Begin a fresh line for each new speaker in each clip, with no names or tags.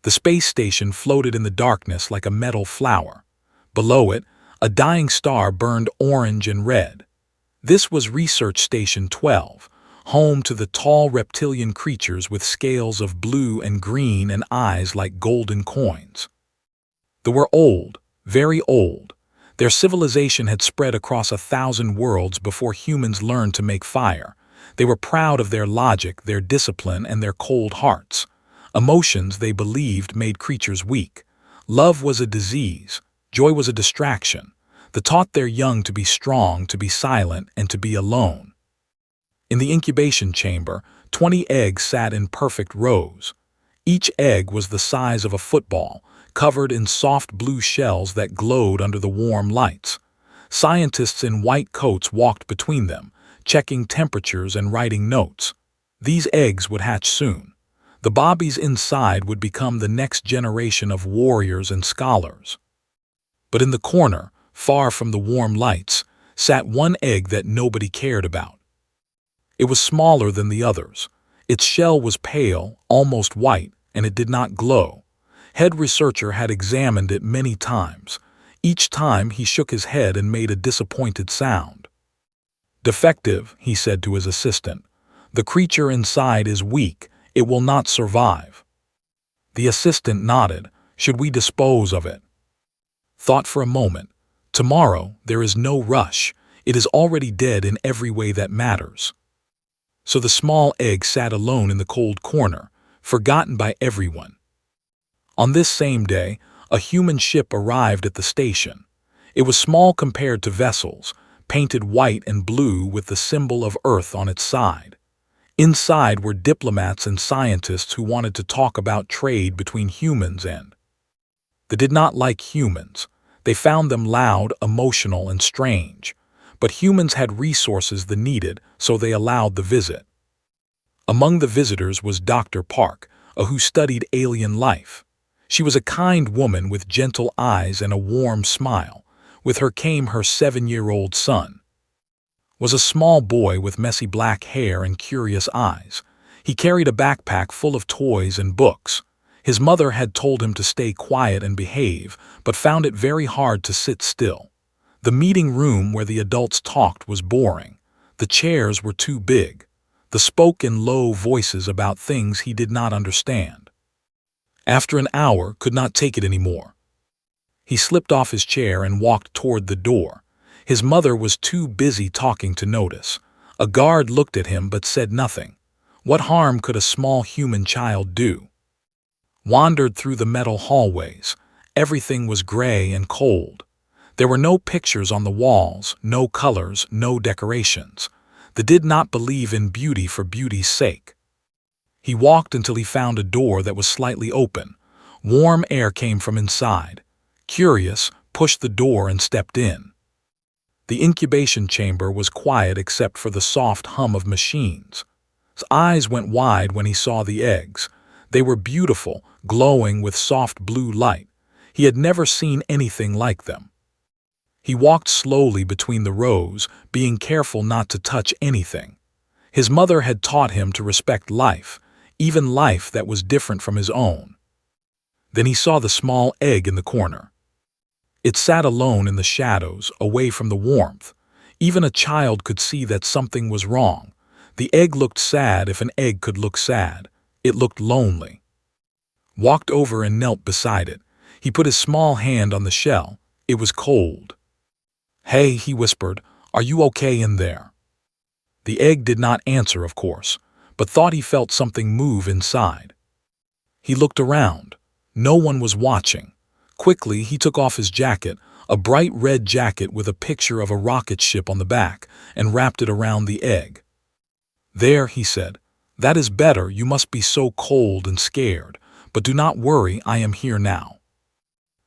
The space station floated in the darkness like a metal flower. Below it, a dying star burned orange and red. This was Research Station 12, home to the tall reptilian creatures with scales of blue and green and eyes like golden coins. They were old, very old. Their civilization had spread across 1,000 worlds before humans learned to make fire. They were proud of their logic, their discipline, and their cold hearts. Emotions, they believed, made creatures weak. Love was a disease. Joy was a distraction. They taught their young to be strong, to be silent, and to be alone. In the incubation chamber, 20 eggs sat in perfect rows. Each egg was the size of a football, covered in soft blue shells that glowed under the warm lights. Scientists in white coats walked between them, checking temperatures and writing notes. These eggs would hatch soon. The bobbies inside would become the next generation of warriors and scholars. But in the corner, far from the warm lights, sat one egg that nobody cared about. It was smaller than the others. Its shell was pale, almost white, and it did not glow. Head researcher had examined it many times. Each time he shook his head and made a disappointed sound. "Defective," he said to his assistant. "The creature inside is weak. It will not survive." The assistant nodded. "Should we dispose of it?" Thought for a moment. "Tomorrow, there is no rush. It is already dead in every way that matters." So the small egg sat alone in the cold corner, forgotten by everyone. On this same day, a human ship arrived at the station. It was small compared to vessels, painted white and blue with the symbol of Earth on its side. Inside were diplomats and scientists who wanted to talk about trade between humans and. They did not like humans. They found them loud, emotional, and strange. But humans had resources they needed, so they allowed the visit. Among the visitors was Dr. Park, who studied alien life. She was a kind woman with gentle eyes and a warm smile. With her came her 7-year-old son. Was a small boy with messy black hair and curious eyes. He carried a backpack full of toys and books. His mother had told him to stay quiet and behave, but found it very hard to sit still. The meeting room where the adults talked was boring. The chairs were too big. They spoke in low voices about things he did not understand. After an hour, could not take it anymore. He slipped off his chair and walked toward the door. His mother was too busy talking to notice. A guard looked at him but said nothing. What harm could a small human child do? Wandered through the metal hallways. Everything was gray and cold. There were no pictures on the walls, no colors, no decorations. They did not believe in beauty for beauty's sake. He walked until he found a door that was slightly open. Warm air came from inside. Curious, pushed the door and stepped in. The incubation chamber was quiet except for the soft hum of machines. His eyes went wide when he saw the eggs. They were beautiful, glowing with soft blue light. He had never seen anything like them. He walked slowly between the rows, being careful not to touch anything. His mother had taught him to respect life, even life that was different from his own. Then he saw the small egg in the corner. It sat alone in the shadows, away from the warmth. Even a child could see that something was wrong. The egg looked sad if an egg could look sad. It looked lonely. Walked over and knelt beside it. He put his small hand on the shell. It was cold. "Hey," he whispered, "are you okay in there?" The egg did not answer, of course, but thought he felt something move inside. He looked around. No one was watching. Quickly, he took off his jacket, a bright red jacket with a picture of a rocket ship on the back, and wrapped it around the egg. "There," he said, "that is better. You must be so cold and scared. But do not worry, I am here now."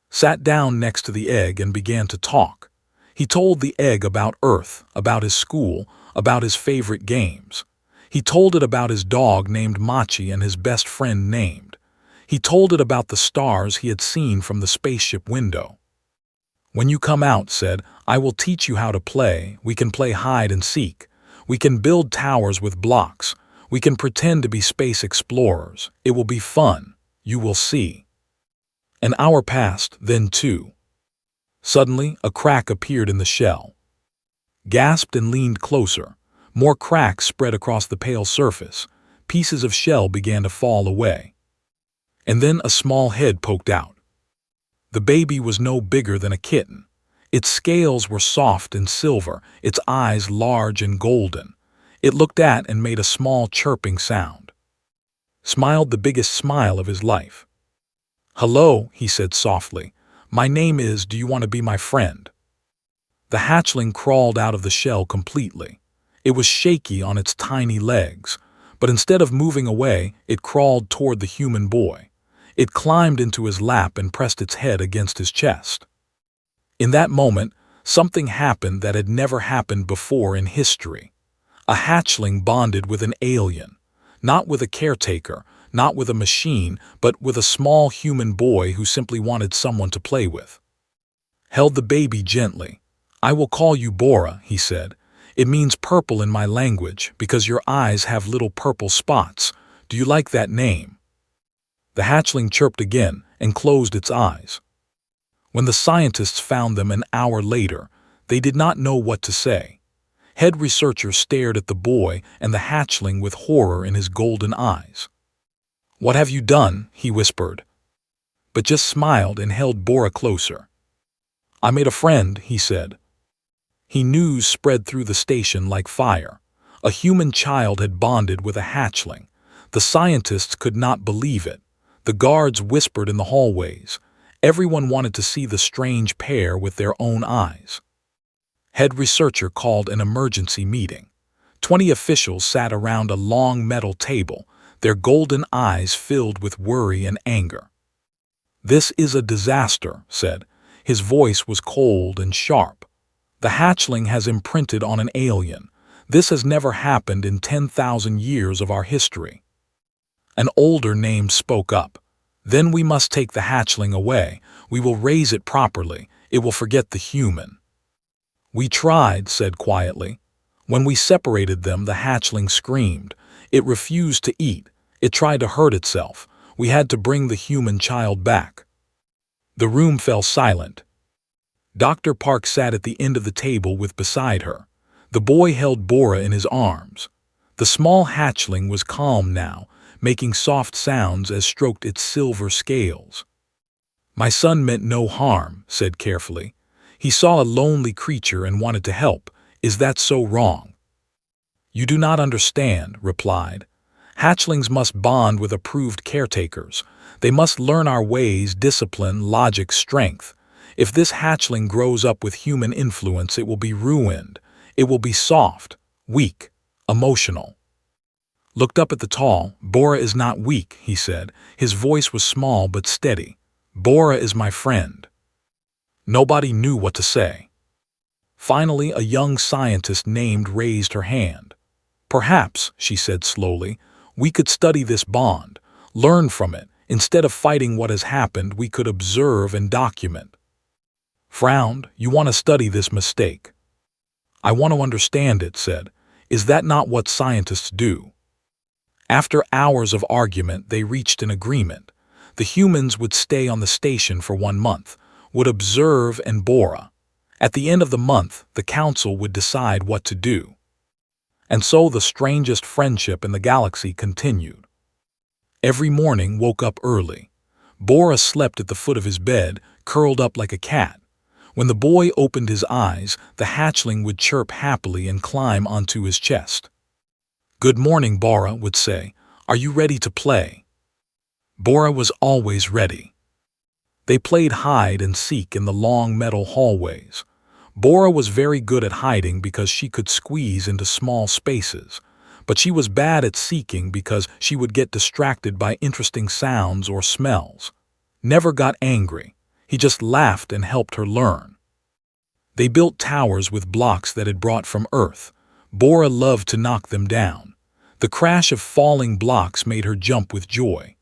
Sat down next to the egg and began to talk. He told the egg about Earth, about his school, about his favorite games. He told it about his dog named Machi and his best friend named. He told it about the stars he had seen from the spaceship window. "When you come out," said, "I will teach you how to play. We can play hide and seek. We can build towers with blocks. We can pretend to be space explorers. It will be fun. You will see." An hour passed, then two. Suddenly, a crack appeared in the shell. Gasped and leaned closer. More cracks spread across the pale surface. Pieces of shell began to fall away. And then a small head poked out. The baby was no bigger than a kitten. Its scales were soft and silver, its eyes large and golden. It looked at and made a small chirping sound. Smiled the biggest smile of his life. "Hello," he said softly. "My name is, do you want to be my friend?" The hatchling crawled out of the shell completely. It was shaky on its tiny legs, but instead of moving away, it crawled toward the human boy. It climbed into his lap and pressed its head against his chest. In that moment, something happened that had never happened before in history. A hatchling bonded with an alien, not with a caretaker, not with a machine, but with a small human boy who simply wanted someone to play with. Held the baby gently. "I will call you Bora," he said. "It means purple in my language because your eyes have little purple spots. Do you like that name?" The hatchling chirped again and closed its eyes. When the scientists found them an hour later, they did not know what to say. Head researcher stared at the boy and the hatchling with horror in his golden eyes. "What have you done?" he whispered, but just smiled and held Bora closer. "I made a friend," he said. News spread through the station like fire. A human child had bonded with a hatchling. The scientists could not believe it. The guards whispered in the hallways. Everyone wanted to see the strange pair with their own eyes. Head researcher called an emergency meeting. 20 officials sat around a long metal table, their golden eyes filled with worry and anger. "This is a disaster," said. His voice was cold and sharp. "The hatchling has imprinted on an alien. This has never happened in 10,000 years of our history." An older name spoke up. "Then we must take the hatchling away. We will raise it properly. It will forget the human." "We tried," said quietly. "When we separated them, the hatchling screamed. It refused to eat. It tried to hurt itself. We had to bring the human child back." The room fell silent. Dr. Park sat at the end of the table with beside her. The boy held Bora in his arms. The small hatchling was calm now, making soft sounds as stroked its silver scales. "My son meant no harm," said carefully. "He saw a lonely creature and wanted to help. Is that so wrong?" "You do not understand," replied. "Hatchlings must bond with approved caretakers. They must learn our ways, discipline, logic, strength. If this hatchling grows up with human influence, it will be ruined. It will be soft, weak, emotional." Looked up at the tall. "Bora is not weak," he said. His voice was small but steady. "Bora is my friend." Nobody knew what to say. Finally, a young scientist named raised her hand. "Perhaps," she said slowly, "we could study this bond, learn from it. Instead of fighting what has happened, we could observe and document." Frowned. "You want to study this mistake?" "I want to understand it," said. "Is that not what scientists do?" After hours of argument, they reached an agreement. The humans would stay on the station for 1 month, would observe and Bora. At the end of the month, the council would decide what to do. And so the strangest friendship in the galaxy continued. Every morning woke up early. Bora slept at the foot of his bed, curled up like a cat. When the boy opened his eyes, the hatchling would chirp happily and climb onto his chest. "Good morning," Bora would say. "Are you ready to play?" Bora was always ready. They played hide and seek in the long metal hallways. Bora was very good at hiding because she could squeeze into small spaces, but she was bad at seeking because she would get distracted by interesting sounds or smells. Never got angry. He just laughed and helped her learn. They built towers with blocks that had brought from Earth. Bora loved to knock them down. The crash of falling blocks made her jump with joy.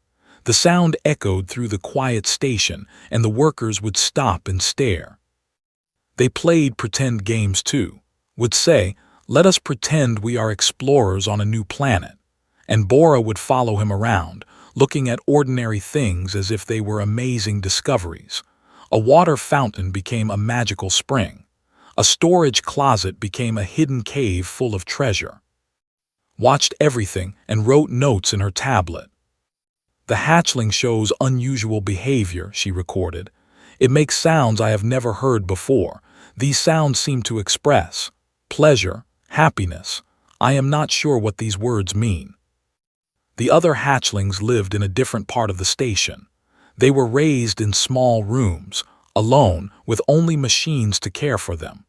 The sound echoed through the quiet station, and the workers would stop and stare. They played pretend games too. Would say, "Let us pretend we are explorers on a new planet." And Bora would follow him around, looking at ordinary things as if they were amazing discoveries. A water fountain became a magical spring. A storage closet became a hidden cave full of treasure. Watched everything and wrote notes in her tablet. The hatchling shows unusual behavior, she recorded. It makes sounds I have never heard before. These sounds seem to express pleasure, happiness. I am not sure what these words mean. The other hatchlings lived in a different part of the station. They were raised in small rooms, alone, with only machines to care for them.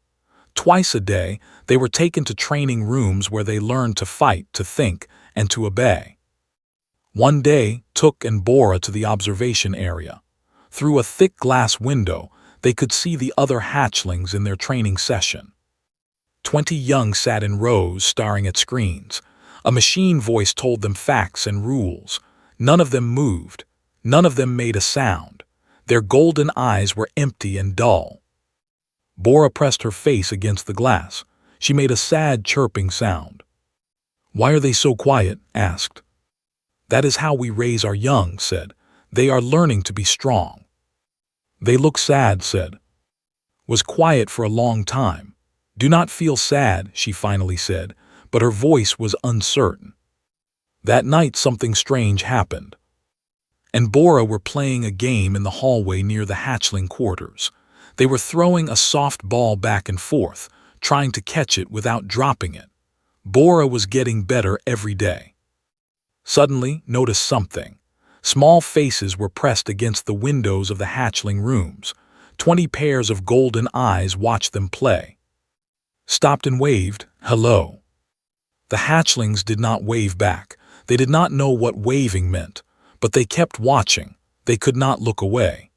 Twice a day, they were taken to training rooms where they learned to fight, to think, and to obey. One day, took and Bora to the observation area. Through a thick glass window, they could see the other hatchlings in their training session. 20 young sat in rows staring at screens. A machine voice told them facts and rules. None of them moved. None of them made a sound. Their golden eyes were empty and dull. Bora pressed her face against the glass. She made a sad chirping sound. "Why are they so quiet?" asked. "That is how we raise our young," said. "They are learning to be strong." "They look sad," said. Was quiet for a long time. "Do not feel sad," she finally said, but her voice was uncertain. That night something strange happened. And Bora were playing a game in the hallway near the hatchling quarters. They were throwing a soft ball back and forth, trying to catch it without dropping it. Bora was getting better every day. Suddenly, noticed something. Small faces were pressed against the windows of the hatchling rooms. 20 pairs of golden eyes watched them play. Stopped and waved, "Hello." The hatchlings did not wave back. They did not know what waving meant, but they kept watching. They could not look away.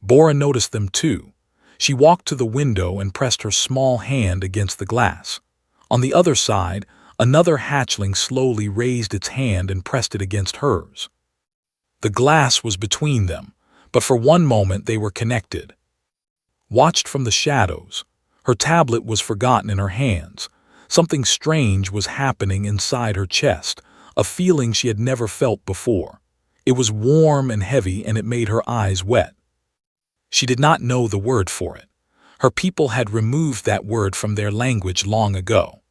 Bora noticed them too. She walked to the window and pressed her small hand against the glass. On the other side, another hatchling slowly raised its hand and pressed it against hers. The glass was between them, but for one moment they were connected. Watched from the shadows. Her tablet was forgotten in her hands. Something strange was happening inside her chest, a feeling she had never felt before. It was warm and heavy, and it made her eyes wet. She did not know the word for it. Her people had removed that word from their language long ago.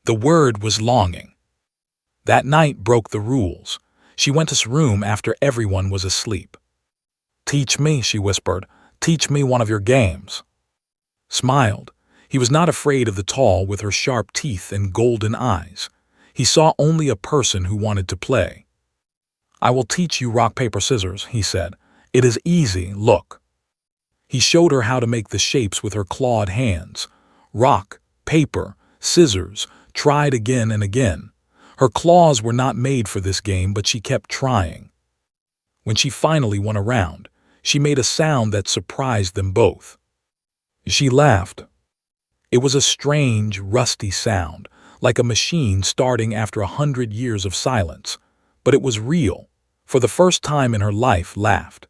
The word was longing. That night broke the rules. She went to his room after everyone was asleep. "Teach me," she whispered. "Teach me one of your games." Smiled. He was not afraid of the tall with her sharp teeth and golden eyes. He saw only a person who wanted to play. "I will teach you rock, paper, scissors," he said. "It is easy, look." He showed her how to make the shapes with her clawed hands. Rock, paper, scissors, tried again and again. Her claws were not made for this game, but she kept trying. When she finally won a round, she made a sound that surprised them both. She laughed. It was a strange, rusty sound, like a machine starting after 100 years of silence. But it was real. For the first time in her life, laughed.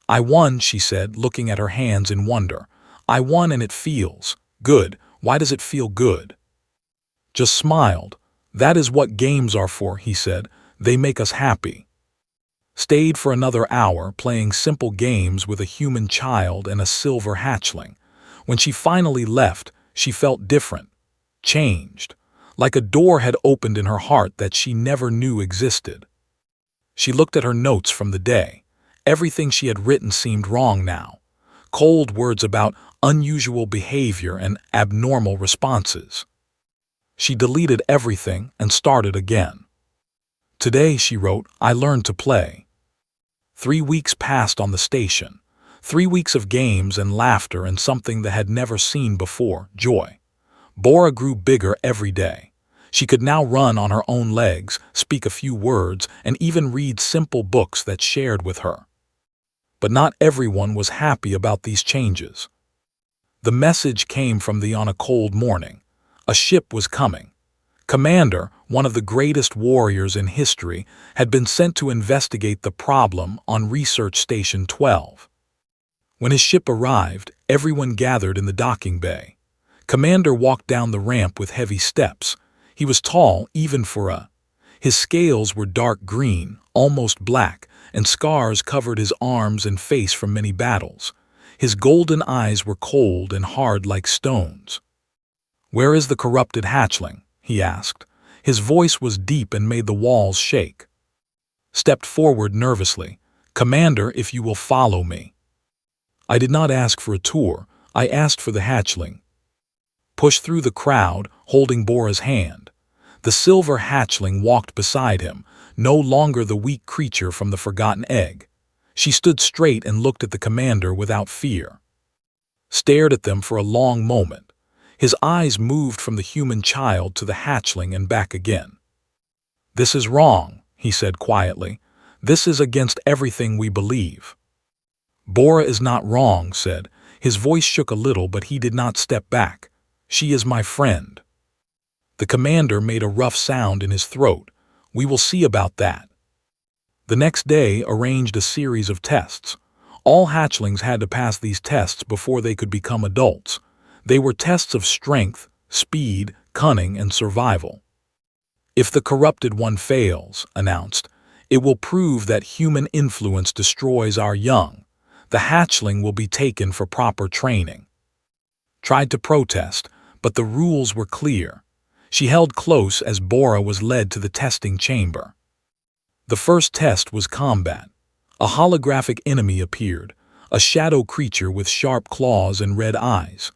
"I won," she said, looking at her hands in wonder. "I won, and it feels good. Why does it feel good?" Just smiled. "That is what games are for," he said. "They make us happy." Stayed for another hour, playing simple games with a human child and a silver hatchling. When she finally left, she felt different, changed, like a door had opened in her heart that she never knew existed. She looked at her notes from the day. Everything she had written seemed wrong now. Cold words about unusual behavior and abnormal responses. She deleted everything and started again. "Today," she wrote, "I learned to play." 3 weeks passed on the station. 3 weeks of games and laughter and something that had never seen before, joy. Bora grew bigger every day. She could now run on her own legs, speak a few words, and even read simple books that shared with her. But not everyone was happy about these changes. The message came from on a cold morning. A ship was coming. Commander, one of the greatest warriors in history, had been sent to investigate the problem on Research Station 12. When his ship arrived, everyone gathered in the docking bay. Commander walked down the ramp with heavy steps. He was tall, even for a. His scales were dark green, almost black, and scars covered his arms and face from many battles. His golden eyes were cold and hard like stones. "Where is the corrupted hatchling?" he asked. His voice was deep and made the walls shake. Stepped forward nervously. "Commander, if you will follow me." "I did not ask for a tour. I asked for the hatchling." Pushed through the crowd, holding Bora's hand. The silver hatchling walked beside him, no longer the weak creature from the forgotten egg. She stood straight and looked at the commander without fear. Stared at them for a long moment. His eyes moved from the human child to the hatchling and back again. "This is wrong," he said quietly. "This is against everything we believe." "Bora is not wrong," said. His voice shook a little, but he did not step back. "She is my friend." The commander made a rough sound in his throat. "We will see about that." The next day arranged a series of tests. All hatchlings had to pass these tests before they could become adults. They were tests of strength, speed, cunning, and survival. "If the corrupted one fails," announced, "it will prove that human influence destroys our young. The hatchling will be taken for proper training." Tried to protest, but the rules were clear. She held close as Bora was led to the testing chamber. The first test was combat. A holographic enemy appeared, a shadow creature with sharp claws and red eyes.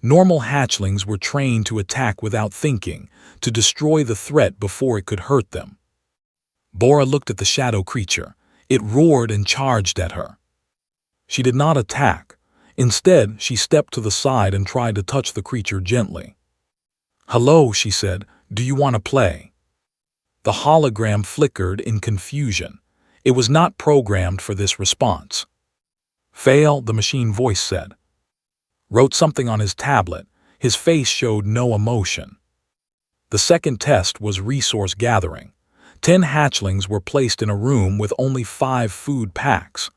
Normal hatchlings were trained to attack without thinking, to destroy the threat before it could hurt them. Bora looked at the shadow creature. It roared and charged at her. She did not attack. Instead, she stepped to the side and tried to touch the creature gently. "Hello," she said. "Do you want to play?" The hologram flickered in confusion. It was not programmed for this response. "Fail," the machine voice said. Wrote something on his tablet. His face showed no emotion. The second test was resource gathering. 10 hatchlings were placed in a room with only 5 food packs.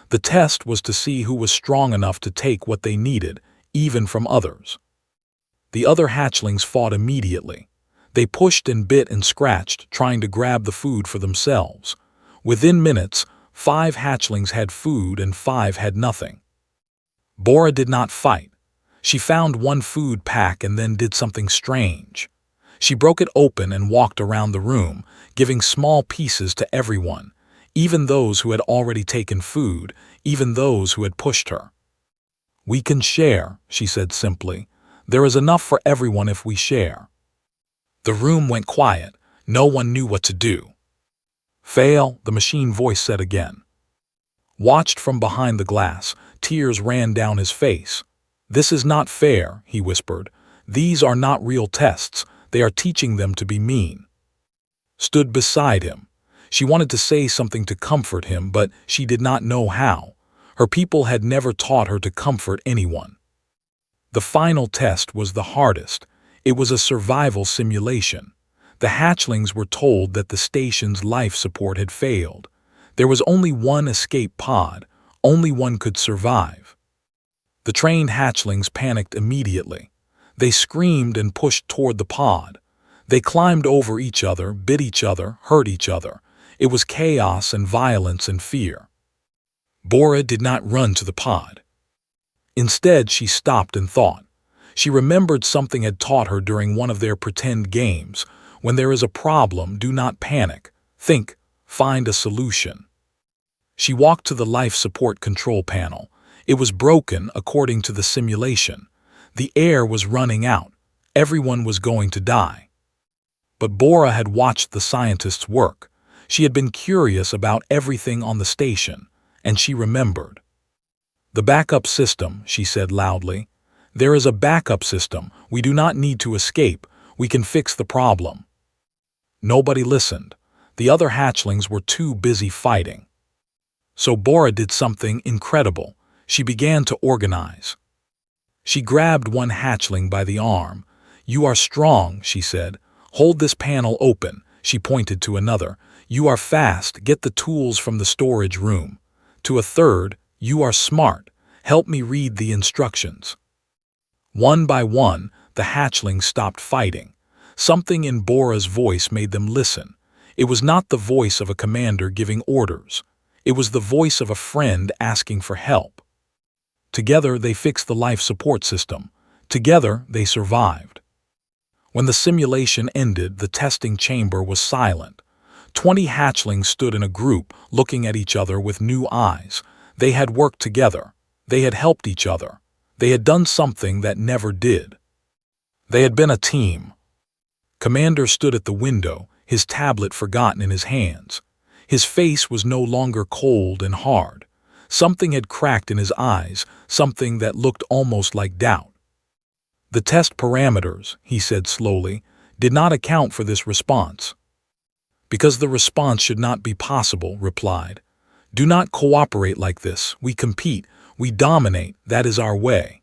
The test was to see who was strong enough to take what they needed, even from others. The other hatchlings fought immediately. They pushed and bit and scratched, trying to grab the food for themselves. Within minutes, 5 hatchlings had food and 5 had nothing. Bora did not fight. She found one food pack and then did something strange. She broke it open and walked around the room, giving small pieces to everyone, even those who had already taken food, even those who had pushed her. "We can share," she said simply. "There is enough for everyone if we share." The room went quiet. No one knew what to do. "Fail," the machine voice said again. Watched from behind the glass, tears ran down his face. "This is not fair," he whispered. "These are not real tests. They are teaching them to be mean." Stood beside him. She wanted to say something to comfort him, but she did not know how. Her people had never taught her to comfort anyone. The final test was the hardest. It was a survival simulation. The hatchlings were told that the station's life support had failed. There was only one escape pod. Only one could survive. The trained hatchlings panicked immediately. They screamed and pushed toward the pod. They climbed over each other, bit each other, hurt each other. It was chaos and violence and fear. Bora did not run to the pod. Instead, she stopped and thought. She remembered something had taught her during one of their pretend games. When there is a problem, do not panic. Think, find a solution. She walked to the life support control panel. It was broken according to the simulation. The air was running out. Everyone was going to die. But Bora had watched the scientists work. She had been curious about everything on the station, and she remembered. "The backup system," she said loudly. "There is a backup system. We do not need to escape. We can fix the problem." Nobody listened. The other hatchlings were too busy fighting. So Bora did something incredible. She began to organize. She grabbed one hatchling by the arm. "You are strong," she said. "Hold this panel open." She pointed to another. "You are fast. Get the tools from the storage room." To a third, "You are smart. Help me read the instructions." One by one, the hatchlings stopped fighting. Something in Bora's voice made them listen. It was not the voice of a commander giving orders. It was the voice of a friend asking for help. Together they fixed the life support system. Together they survived. When the simulation ended, the testing chamber was silent. 20 hatchlings stood in a group, looking at each other with new eyes. They had worked together. They had helped each other. They had done something that never did. They had been a team. Commander stood at the window, his tablet forgotten in his hands. His face was no longer cold and hard. Something had cracked in his eyes, something that looked almost like doubt. The test parameters, he said slowly, did not account for this response. Because the response should not be possible, replied. Do not cooperate like this. We compete. We dominate. That is our way.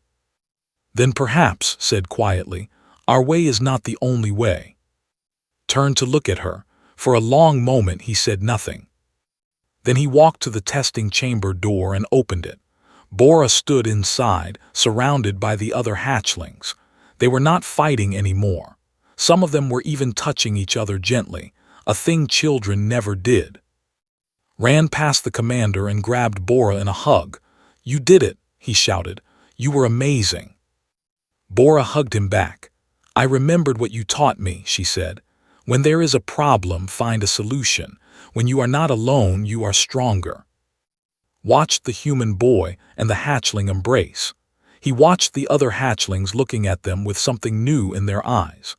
Then perhaps, said quietly, our way is not the only way. Turned to look at her. For a long moment he said nothing. Then he walked to the testing chamber door and opened it. Bora stood inside, surrounded by the other hatchlings. They were not fighting anymore. Some of them were even touching each other gently, a thing children never did. Ran past the commander and grabbed Bora in a hug. You did it, he shouted. You were amazing. Bora hugged him back. I remembered what you taught me, she said. When there is a problem, find a solution. When you are not alone, you are stronger. Watched the human boy and the hatchling embrace. He watched the other hatchlings looking at them with something new in their eyes.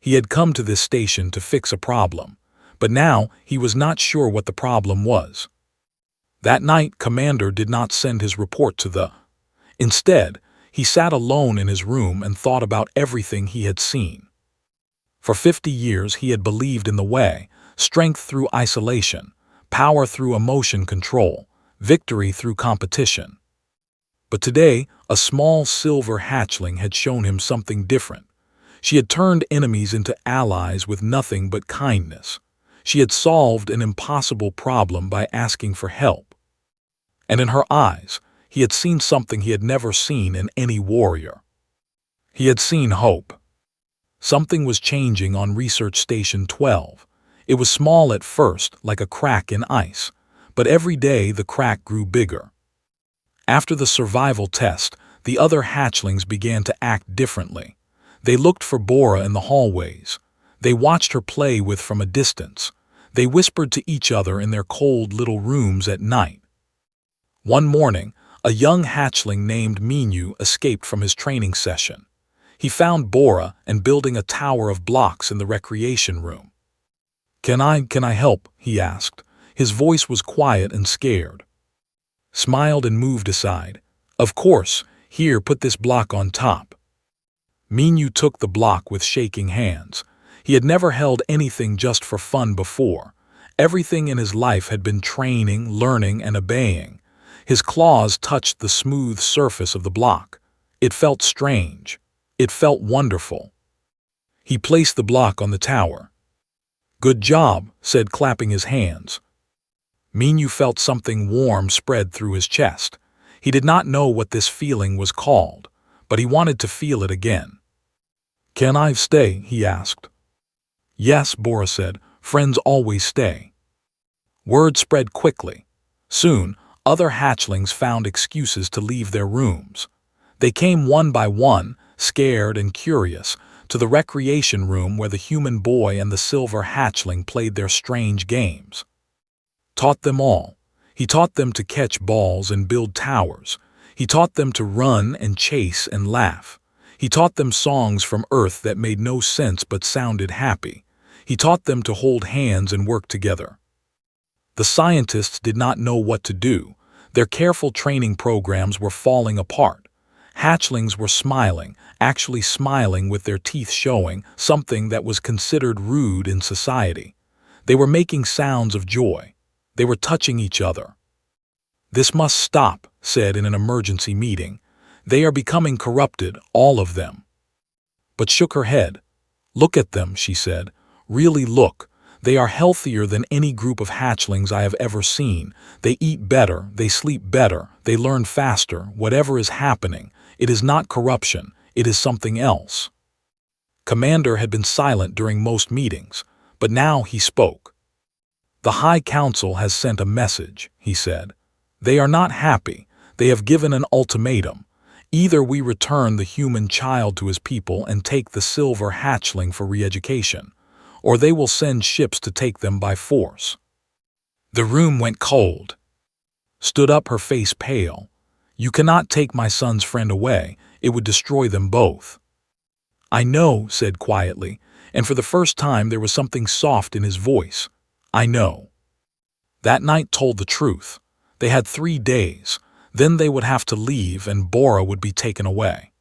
He had come to this station to fix a problem, but now he was not sure what the problem was. That night, Commander did not send his report to the. Instead, he sat alone in his room and thought about everything he had seen. For 50 years he had believed in the way, strength through isolation, power through emotion control, victory through competition. But today, a small silver hatchling had shown him something different. She had turned enemies into allies with nothing but kindness. She had solved an impossible problem by asking for help. And in her eyes, he had seen something he had never seen in any warrior. He had seen hope. Something was changing on Research Station 12. It was small at first, like a crack in ice, but every day the crack grew bigger. After the survival test, the other hatchlings began to act differently. They looked for Bora in the hallways. They watched her play with from a distance. They whispered to each other in their cold little rooms at night. One morning, a young hatchling named Minyu escaped from his training session. He found Bora and building a tower of blocks in the recreation room. Can I help?" he asked. His voice was quiet and scared. Smiled and moved aside. Of course, here, put this block on top. Minyu took the block with shaking hands. He had never held anything just for fun before. Everything in his life had been training, learning, and obeying. His claws touched the smooth surface of the block. It felt strange. It felt wonderful. He placed the block on the tower. Good job, said, clapping his hands. Minyu felt something warm spread through his chest. He did not know what this feeling was called, but he wanted to feel it again. Can I stay? He asked. Yes, Bora said. Friends always stay. Word spread quickly. Soon, other hatchlings found excuses to leave their rooms. They came one by one, scared and curious, to the recreation room where the human boy and the silver hatchling played their strange games. Taught them all. He taught them to catch balls and build towers. He taught them to run and chase and laugh. He taught them songs from Earth that made no sense but sounded happy. He taught them to hold hands and work together. The scientists did not know what to do. Their careful training programs were falling apart. Hatchlings were smiling, actually smiling with their teeth showing, something that was considered rude in society. They were making sounds of joy. They were touching each other. This must stop, said in an emergency meeting. They are becoming corrupted, all of them. But shook her head. Look at them, she said. Really look. They are healthier than any group of hatchlings I have ever seen. They eat better, they sleep better, they learn faster, whatever is happening. It is not corruption, it is something else. Commander had been silent during most meetings, But now he spoke. "The High Council has sent a message," he said. "They are not happy. They have given an ultimatum. Either we return the human child to his people and take the silver hatchling for re-education, or they will send ships to take them by force." The room went cold. Stood up, her face pale. "You cannot take my son's friend away. It would destroy them both." "I know," said quietly, and for the first time there was something soft in his voice. "I know." That night told the truth. They had 3 days. Then they would have to leave and Bora would be taken away.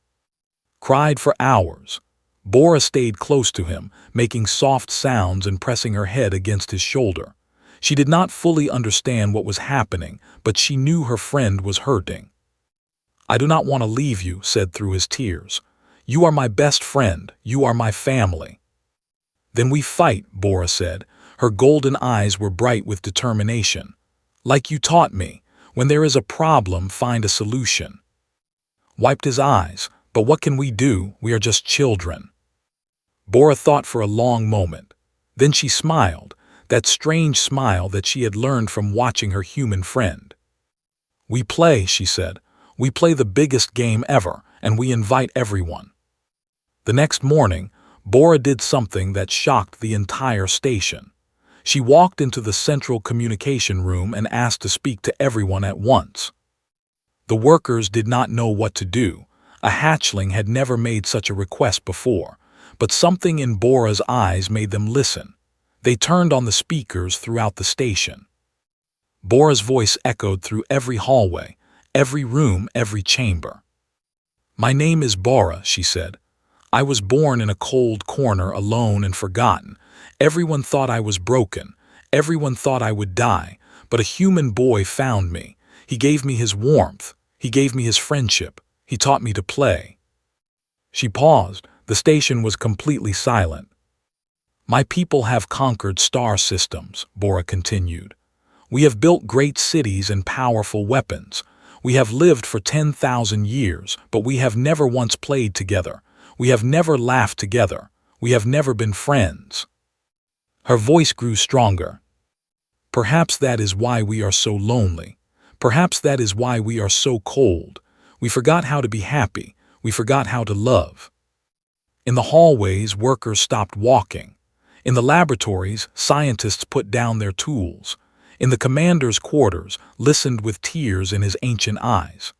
Cried for hours. Bora stayed close to him, making soft sounds and pressing her head against his shoulder. She did not fully understand what was happening, but she knew her friend was hurting. "I do not want to leave you," said through his tears. "You are my best friend. You are my family." "Then we fight," Bora said. Her golden eyes were bright with determination. "Like you taught me. When there is a problem, find a solution." Wiped his eyes. "But what can we do? We are just children." Bora thought for a long moment. Then she smiled, that strange smile that she had learned from watching her human friend. "We play," she said. "We play the biggest game ever, and we invite everyone." The next morning, Bora did something that shocked the entire station. She walked into the central communication room and asked to speak to everyone at once. The workers did not know what to do. A hatchling had never made such a request before, but something in Bora's eyes made them listen. They turned on the speakers throughout the station. Bora's voice echoed through every hallway, every room, every chamber. "My name is Bora," she said. "I was born in a cold corner, alone and forgotten. Everyone thought I was broken. Everyone thought I would die. But a human boy found me. He gave me his warmth. He gave me his friendship. He taught me to play." She paused. The station was completely silent. "My people have conquered star systems," Bora continued. "We have built great cities and powerful weapons. We have lived for 10,000 years, but we have never once played together. We have never laughed together. We have never been friends." Her voice grew stronger. "Perhaps that is why we are so lonely. Perhaps that is why we are so cold. We forgot how to be happy. We forgot how to love." In the hallways, workers stopped walking. In the laboratories, scientists put down their tools. In the commander's quarters, listened with tears in his ancient eyes.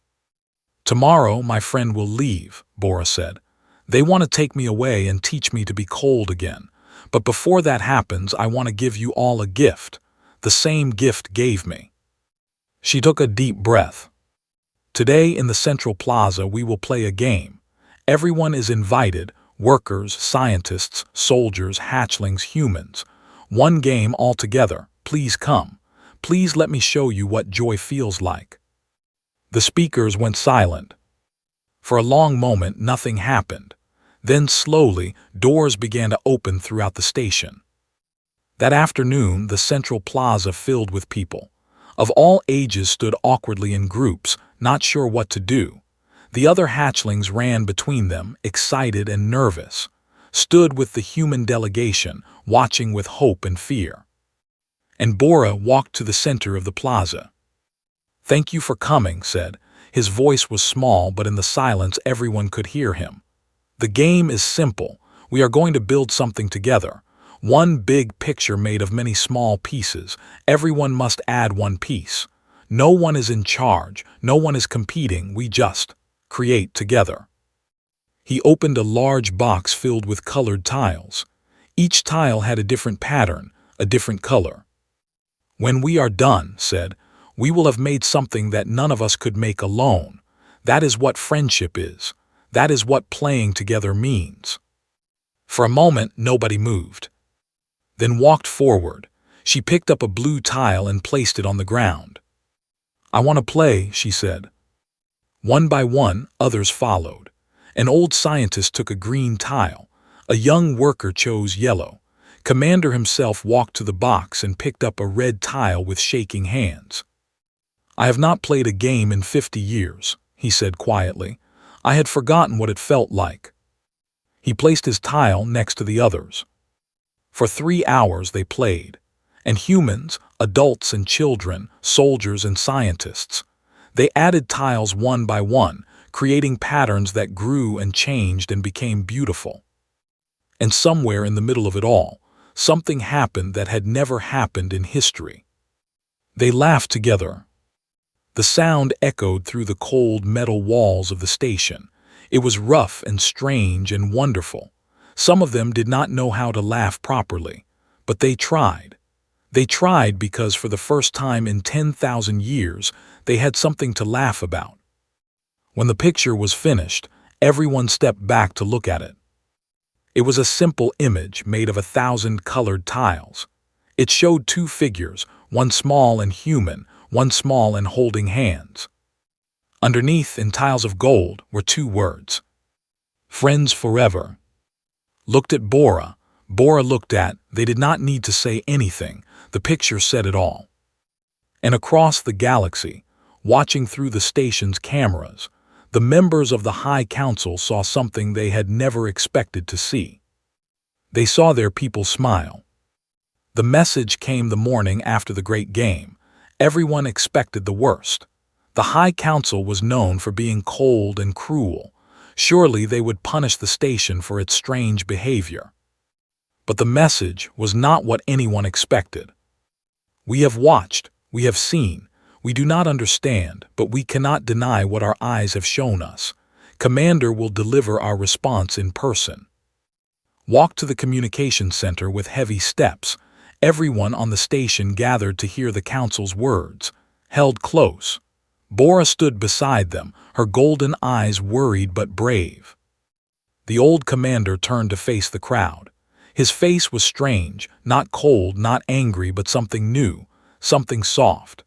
"Tomorrow my friend will leave," Bora said. "They want to take me away and teach me to be cold again. But before that happens, I want to give you all a gift. The same gift gave me." She took a deep breath. "Today in the Central Plaza we will play a game. Everyone is invited, workers, scientists, soldiers, hatchlings, humans. One game all together. Please come. Please let me show you what joy feels like." The speakers went silent. For a long moment nothing happened. Then slowly, doors began to open throughout the station. That afternoon, the Central Plaza filled with people. Of all ages stood awkwardly in groups, not sure what to do. The other hatchlings ran between them, excited and nervous. Stood with the human delegation, watching with hope and fear. And Bora walked to the center of the plaza. "Thank you for coming," said. His voice was small, but in the silence everyone could hear him. "The game is simple. We are going to build something together. One big picture made of many small pieces. Everyone must add one piece. No one is in charge. No one is competing. We just create together." He opened a large box filled with colored tiles. Each tile had a different pattern, a different color. "When we are done," said, "we will have made something that none of us could make alone. That is what friendship is. That is what playing together means." For a moment, nobody moved. Then walked forward. She picked up a blue tile and placed it on the ground. "I want to play," she said. One by one, others followed. An old scientist took a green tile. A young worker chose yellow. Commander himself walked to the box and picked up a red tile with shaking hands. "I have not played a game in 50 years, he said quietly. "I had forgotten what it felt like." He placed his tile next to the others. For 3 hours they played, and humans, adults and children, soldiers and scientists. They added tiles one by one, creating patterns that grew and changed and became beautiful. And somewhere in the middle of it all, something happened that had never happened in history. They laughed together. The sound echoed through the cold metal walls of the station. It was rough and strange and wonderful. Some of them did not know how to laugh properly, but they tried. They tried because for the first time in 10,000 years, they had something to laugh about. When the picture was finished, everyone stepped back to look at it. It was a simple image made of 1,000 colored tiles. It showed two figures, one small and human, one small and holding hands. Underneath, in tiles of gold, were two words: Friends Forever. Looked at Bora. Bora looked at, they did not need to say anything, the picture said it all. And across the galaxy, watching through the station's cameras, the members of the High Council saw something they had never expected to see. They saw their people smile. The message came the morning after the great game. Everyone expected the worst. The High Council was known for being cold and cruel. Surely they would punish the station for its strange behavior. But the message was not what anyone expected. We have watched, we have seen, we do not understand, but we cannot deny what our eyes have shown us. Commander will deliver our response in person. Walked to the communication center with heavy steps. Everyone on the station gathered to hear the council's words, held close. Bora stood beside them, her golden eyes worried but brave. The old commander turned to face the crowd. His face was strange, not cold, not angry, but something new, something soft.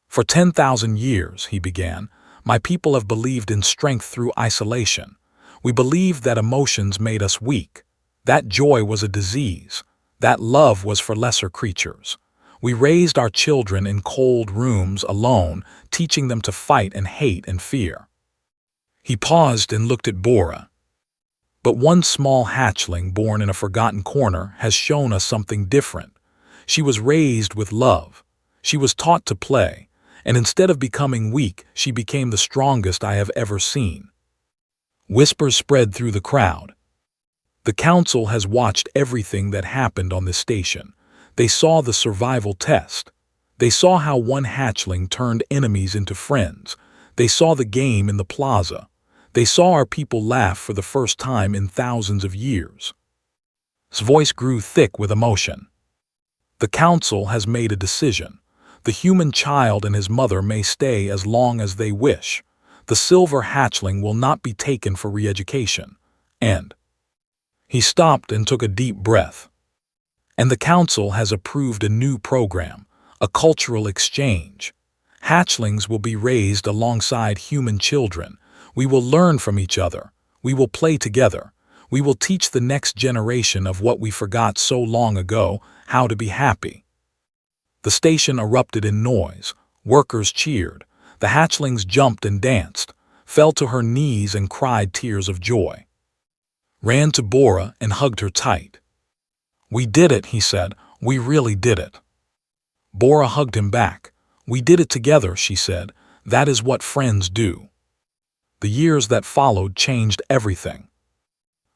For 10,000 years, he began, my people have believed in strength through isolation. We believed that emotions made us weak. That joy was a disease. That love was for lesser creatures. We raised our children in cold rooms alone, teaching them to fight and hate and fear. He paused and looked at Bora. But one small hatchling born in a forgotten corner has shown us something different. She was raised with love. She was taught to play, and instead of becoming weak, she became the strongest I have ever seen. Whispers spread through the crowd. The council has watched everything that happened on this station. They saw the survival test. They saw how one hatchling turned enemies into friends. They saw the game in the plaza. They saw our people laugh for the first time in thousands of years. His voice grew thick with emotion. The council has made a decision. The human child and his mother may stay as long as they wish. The silver hatchling will not be taken for re-education. And he stopped and took a deep breath. And the council has approved a new program, a cultural exchange. Hatchlings will be raised alongside human children. We will learn from each other. We will play together. We will teach the next generation of what we forgot so long ago, how to be happy. The station erupted in noise. Workers cheered. The hatchlings jumped and danced, fell to her knees and cried tears of joy. Ran to Bora and hugged her tight. We did it, he said. We really did it. Bora hugged him back. We did it together, she said. That is what friends do. The years that followed changed everything.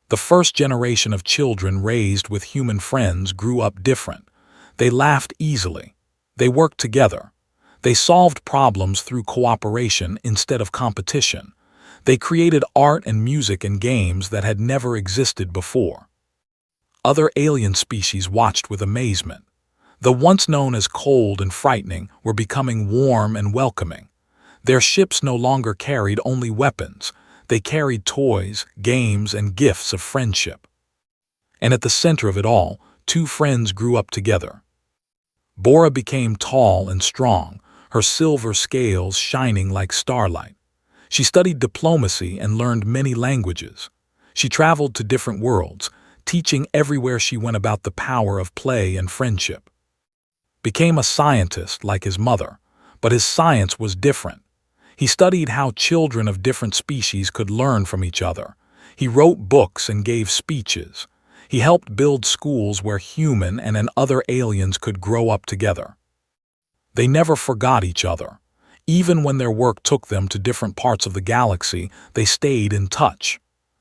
The first generation of children raised with human friends grew up different. They laughed easily. They worked together. They solved problems through cooperation instead of competition. They created art and music and games that had never existed before. Other alien species watched with amazement. The once known as cold and frightening were becoming warm and welcoming. Their ships no longer carried only weapons. They carried toys, games, and gifts of friendship. And at the center of it all, two friends grew up together. Bora became tall and strong, her silver scales shining like starlight. She studied diplomacy and learned many languages. She traveled to different worlds, teaching everywhere she went about the power of play and friendship. Became a scientist like his mother, but his science was different. He studied how children of different species could learn from each other. He wrote books and gave speeches. He helped build schools where human and other aliens could grow up together. They never forgot each other. Even when their work took them to different parts of the galaxy, they stayed in touch.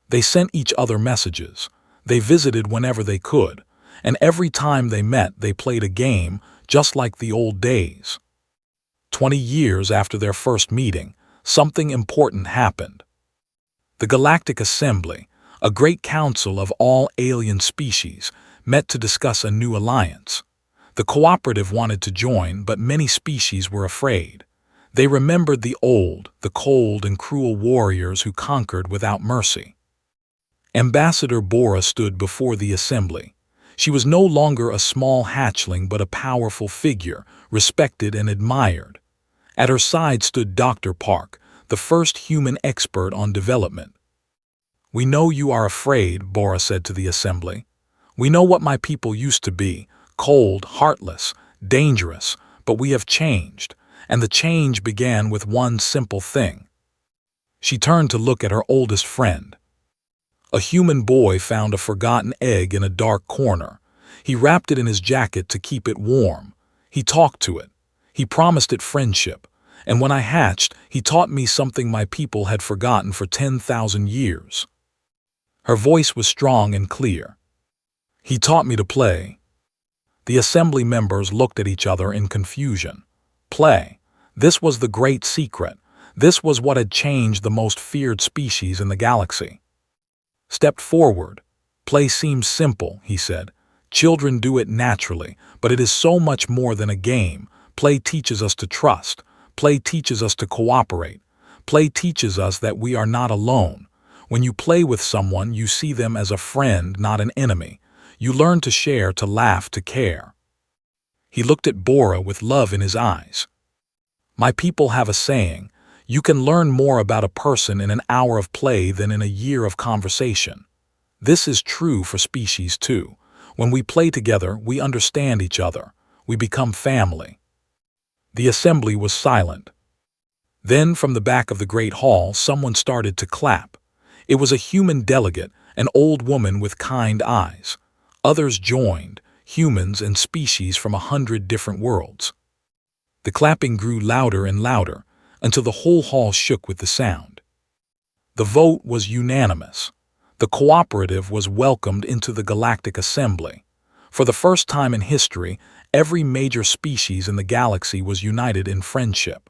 They sent each other messages. They visited whenever they could. And every time they met, they played a game, just like the old days. 20 years after their first meeting, something important happened. The Galactic Assembly, a great council of all alien species, met to discuss a new alliance. The cooperative wanted to join, but many species were afraid. They remembered the cold and cruel warriors who conquered without mercy. Ambassador Bora stood before the assembly. She was no longer a small hatchling but a powerful figure, respected and admired. At her side stood Dr. Park, the first human expert on development. "We know you are afraid," Bora said to the assembly. "We know what my people used to be, cold, heartless, dangerous, but we have changed, and the change began with one simple thing." She turned to look at her oldest friend. A human boy found a forgotten egg in a dark corner. He wrapped it in his jacket to keep it warm. He talked to it. He promised it friendship. And when I hatched, he taught me something my people had forgotten for 10,000 years. Her voice was strong and clear. "He taught me to play." The assembly members looked at each other in confusion. Play. This was the great secret. This was what had changed the most feared species in the galaxy. Stepped forward. "Play seems simple," he said. "Children do it naturally, but it is so much more than a game. Play teaches us to trust. Play teaches us to cooperate. Play teaches us that we are not alone. When you play with someone, you see them as a friend, not an enemy. You learn to share, to laugh, to care." He looked at Bora with love in his eyes. "My people have a saying, you can learn more about a person in an hour of play than in a year of conversation. This is true for species too. When we play together, we understand each other. We become family." The assembly was silent. Then, from the back of the great hall, someone started to clap. It was a human delegate, an old woman with kind eyes. Others joined, humans and species from 100 different worlds. The clapping grew louder and louder, until the whole hall shook with the sound. The vote was unanimous. The cooperative was welcomed into the Galactic Assembly. For the first time in history, every major species in the galaxy was united in friendship.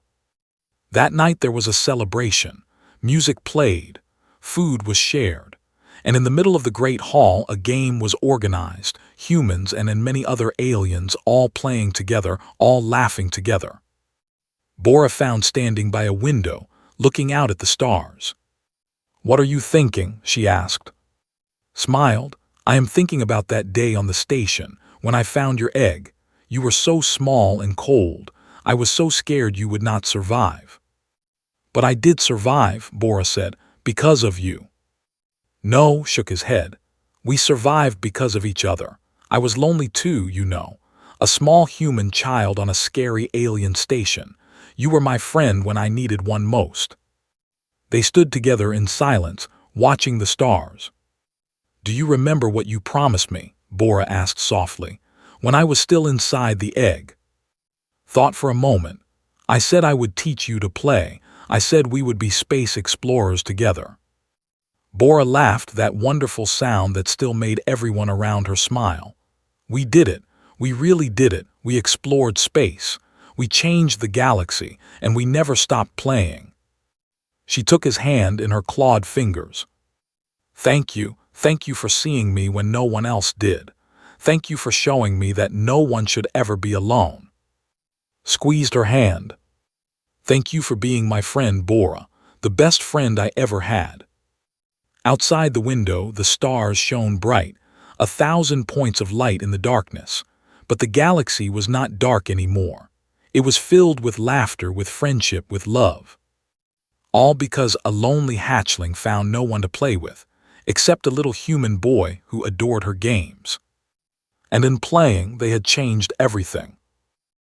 That night there was a celebration. Music played. Food was shared. And in the middle of the great hall, a game was organized, humans and many other aliens all playing together, all laughing together. Bora found standing by a window, looking out at the stars. "What are you thinking?" she asked. Smiled. "I am thinking about that day on the station, when I found your egg. You were so small and cold. I was so scared you would not survive." "But I did survive," Bora said, "because of you." "No," shook his head. "We survived because of each other. I was lonely too, you know. A small human child on a scary alien station. You were my friend when I needed one most." They stood together in silence, watching the stars. "Do you remember what you promised me?" Bora asked softly. "When I was still inside the egg." Thought for a moment. "I said I would teach you to play. I said we would be space explorers together." Bora laughed, that wonderful sound that still made everyone around her smile. "We did it. We really did it. We explored space. We changed the galaxy, and we never stopped playing." She took his hand in her clawed fingers. Thank you for seeing me when no one else did. Thank you for showing me that no one should ever be alone." Squeezed her hand. "Thank you for being my friend, Bora, the best friend I ever had." Outside the window, the stars shone bright, 1,000 points of light in the darkness. But the galaxy was not dark anymore. It was filled with laughter, with friendship, with love. All because a lonely hatchling found no one to play with, except a little human boy who adored her games. And in playing, they had changed everything.